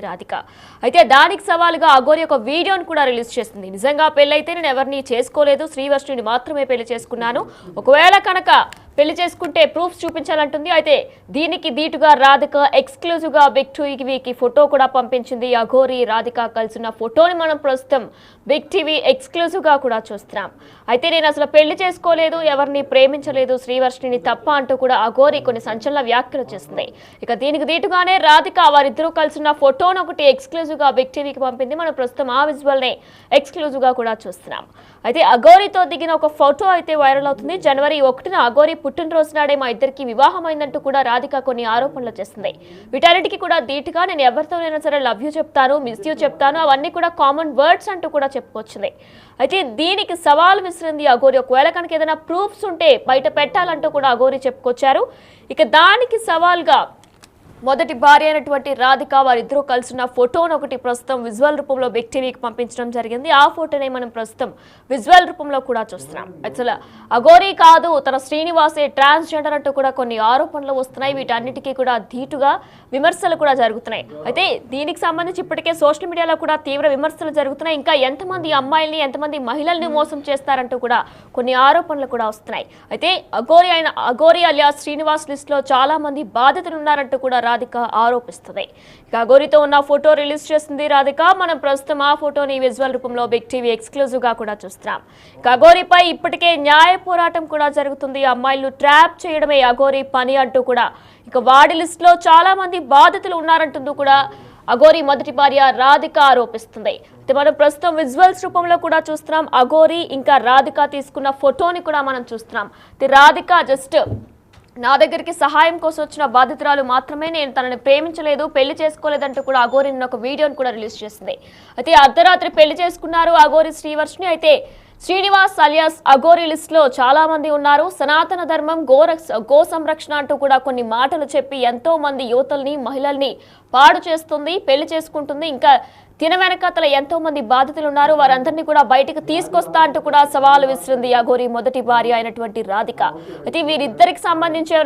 రాధిక అయితే దానికి సవాలుగా అఘోరి ఒక వీడియోను కూడా రిలీజ్ చేసింది. నిజంగా పెళ్ళైతే నేను ఎవరిని చేసుకోలేదు, శ్రీవర్షిని మాత్రమే పెళ్లి చేసుకున్నాను. ఒకవేళ కనుక పెళ్లి చేసుకుంటే ప్రూఫ్స్ చూపించాలంటుంది. అయితే దీనికి దీటుగా రాధిక ఎక్స్క్లూజివ్ గా బిగ్ టీవీకి ఫోటో కూడా పంపించింది. అఘోరి రాధిక కలిసిన ఫోటోని మనం ప్రస్తుతం బిగ్ టీవీ ఎక్స్క్లూజివ్ గా కూడా చూస్తున్నాం. అయితే నేను అసలు పెళ్లి చేసుకోలేదు, ఎవరిని ప్రేమించలేదు, శ్రీవర్షిని తప్ప అంటూ కూడా అఘోరి కొన్ని సంచలన వ్యాఖ్యలు చేసింది. ఇక దీనికి దీటుగానే రాధిక వారిద్దరూ కలిసిన ఫోటోను ఒకటి ఎక్స్క్లూజివ్ గా బిగ్ టీవీకి పంపింది. మనం ప్రస్తుతం ఆ విజువల్ నే ఎక్స్క్లూజివ్ గా కూడా చూస్తున్నాం. అయితే అఘోరితో దిగిన ఒక ఫోటో అయితే వైరల్ అవుతుంది. జనవరి 1న అఘోరి పుట్టినరోజు నాడే మా ఇద్దరికి వివాహమైందంటూ కూడా రాధిక కొన్ని ఆరోపణలు చేసింది. వీటన్నిటికీ కూడా ధీటుగా నేను ఎవరితోనైనా సరే లవ్ యూ చెప్తాను, మిస్ యూ చెప్తాను, అవన్నీ కూడా కామన్ వర్డ్స్ అంటూ కూడా చెప్పుకొచ్చింది. అయితే దీనికి సవాల్ విసిరింది అఘోరి. ఒకవేళ కనుక ఏదైనా ప్రూఫ్స్ ఉంటే బయట పెట్టాలంటూ కూడా అఘోరి చెప్పుకొచ్చారు. ఇక దానికి సవాల్గా మొదటి భార్య అయినటువంటి రాధిక వారిద్దరూ కలిసిన ఫోటోను ఒకటి ప్రస్తుతం విజువల్ రూపంలో బిగ్ టీవీకి పంపించడం జరిగింది. ఆ ఫోటోనే మనం ప్రస్తుతం విజువల్ రూపంలో కూడా చూస్తున్నాం. అసలు అఘోరి కాదు, తన శ్రీనివాసే ట్రాన్స్జెండర్ అంటూ కూడా కొన్ని ఆరోపణలు వస్తున్నాయి. వీటన్నిటికీ కూడా ధీటుగా విమర్శలు కూడా జరుగుతున్నాయి. అయితే దీనికి సంబంధించి ఇప్పటికే సోషల్ మీడియాలో కూడా తీవ్ర విమర్శలు జరుగుతున్నాయి. ఇంకా ఎంతమంది అమ్మాయిల్ని, ఎంతమంది మహిళల్ని మోసం చేస్తారంటూ కూడా కొన్ని ఆరోపణలు కూడా వస్తున్నాయి. అయితే అఘోరి అలియా శ్రీనివాస్ లిస్ట్ లో చాలా మంది బాధితులు ఉన్నారంటూ కూడా రాధిక ఆరోపిస్తుంది. ఇక అఘోరితో ఉన్న ఫోటో రిలీజ్ చేసింది రాధిక. మనం ప్రస్తుతం ఆ ఫోటోని విజువల్ రూపంలో బిగ్ టీవీ ఎక్స్క్లూజివ్ గా కూడా చూస్తున్నాం. ఇక అఘోరిపై ఇప్పటికే న్యాయ పోరాటం కూడా జరుగుతుంది. అమ్మాయిలు ట్రాప్ చేయడమే అఘోరి పని అంటూ కూడా ఇక వాడి లిస్ట్ లో చాలా మంది బాధితులు ఉన్నారంటూ కూడా అఘోరి మొదటి భార్య రాధిక ఆరోపిస్తుంది. అయితే మనం ప్రస్తుతం విజువల్స్ రూపంలో కూడా చూస్తున్నాం. అఘోరి ఇంకా రాధిక తీసుకున్న ఫోటోని కూడా మనం చూస్తున్నాం. రాధిక జస్ట్ నా దగ్గరికి సహాయం కోసం వచ్చిన బాధితురాలు మాత్రమే, నేను తనని ప్రేమించలేదు, పెళ్లి చేసుకోలేదంటూ కూడా అఘోరి ఒక వీడియోని కూడా రిలీజ్ చేసింది. అయితే అర్ధరాత్రి పెళ్లి చేసుకున్నారు అఘోరి శ్రీవర్షిని. అయితే శ్రీనివాస్ అలియాస్ అఘోరి లిస్ట్ లో చాలా మంది ఉన్నారు. సనాతన ధర్మం, గో సంరక్షణ అంటూ కూడా కొన్ని మాటలు చెప్పి ఎంతో మంది యువతల్ని, మహిళల్ని పాడు చేస్తుంది, పెళ్లి చేసుకుంటుంది. ఇంకా తిన వెనకాతల ఎంతో మంది బాధితులు ఉన్నారు, వారందరినీ కూడా బయటకు తీసుకొస్తా అంటూ కూడా సవాలు విసిరింది అఘోరి మొదటి భార్య అయినటువంటి రాధిక. అయితే వీరిద్దరికి సంబంధించి